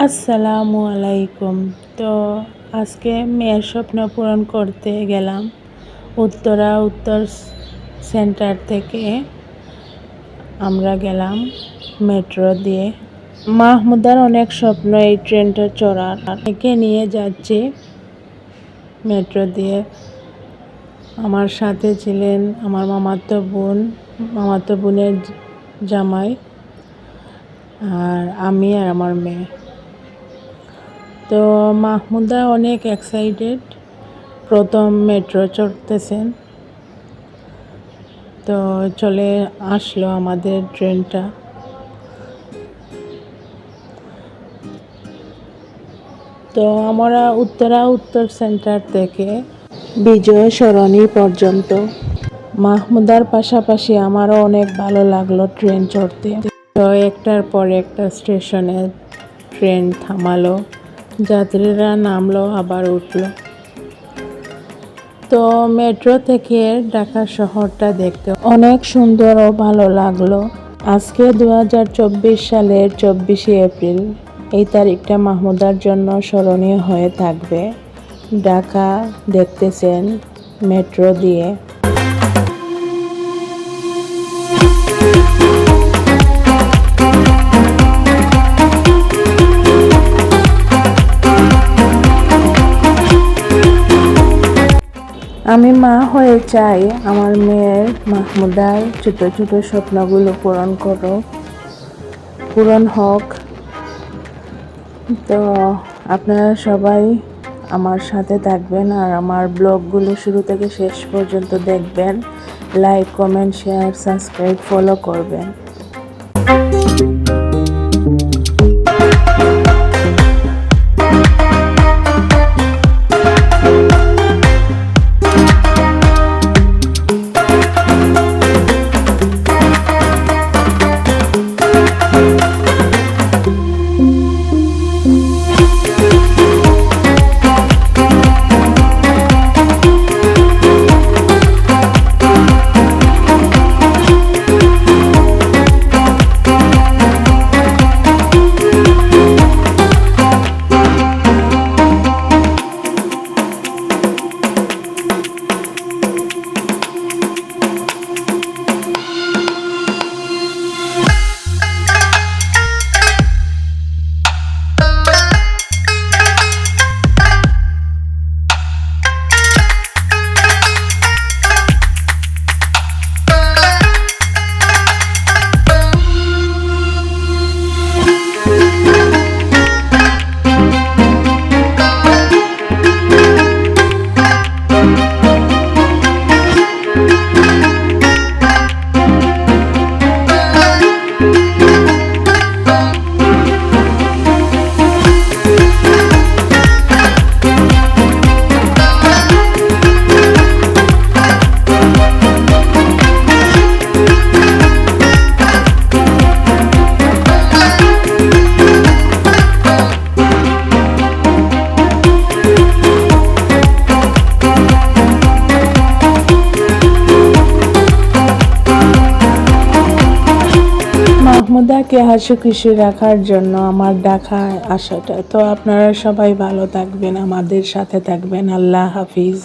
আসসালামু আলাইকুম। তো আজকে মেয়ের স্বপ্ন পূরণ করতে গেলাম উত্তর সেন্টার থেকে আমরা গেলাম মেট্রো দিয়ে। মাহমুদার অনেক স্বপ্ন এই ট্রেনটা চড়ার, একে নিয়ে যাচ্ছি মেট্রো দিয়ে। আমার সাথে ছিলেন আমার মামাতো বোনের জামাই, আর আমি আর আমার মেয়ে। তো মাহমুদা অনেক এক্সাইটেড, প্রথম মেট্রো চড়তেছেন। তো চলে আসলো আমাদের ট্রেনটা। তো আমরা উত্তর সেন্টার থেকে বিজয় সরণি পর্যন্ত। মাহমুদার পাশাপাশি আমারও অনেক ভালো লাগলো ট্রেন চড়তে। তো একটার পর একটা স্টেশনে ট্রেন থামালো, যাত্রীরা নামলো আবার উঠলো। তো মেট্রো থেকে ঢাকা শহরটা দেখতে অনেক সুন্দর ও ভালো লাগলো। আজকে 2024 সালের 24শে এপ্রিল। এই তারিখটা মাহমুদার জন্য স্মরণীয় হয়ে থাকবে। ঢাকা দেখতেছেন মেট্রো দিয়ে। আমি মা হয়ে চাই আমার মেয়ের মাহমুদার ছোট ছোট স্বপ্নগুলো পূরণ হোক। তো আপনারা সবাই আমার সাথে থাকবেন আর আমার ব্লগগুলো শুরু থেকে শেষ পর্যন্ত দেখবেন। Like, comment, share, subscribe, follow করবেন। মাহমুদাকে হাসি খুশি রাখার জন্য আমার ঢাকায় আসাটা। তো আপনারা সবাই ভালো থাকবেন, আমাদের সাথে থাকবেন। আল্লাহ হাফিজ।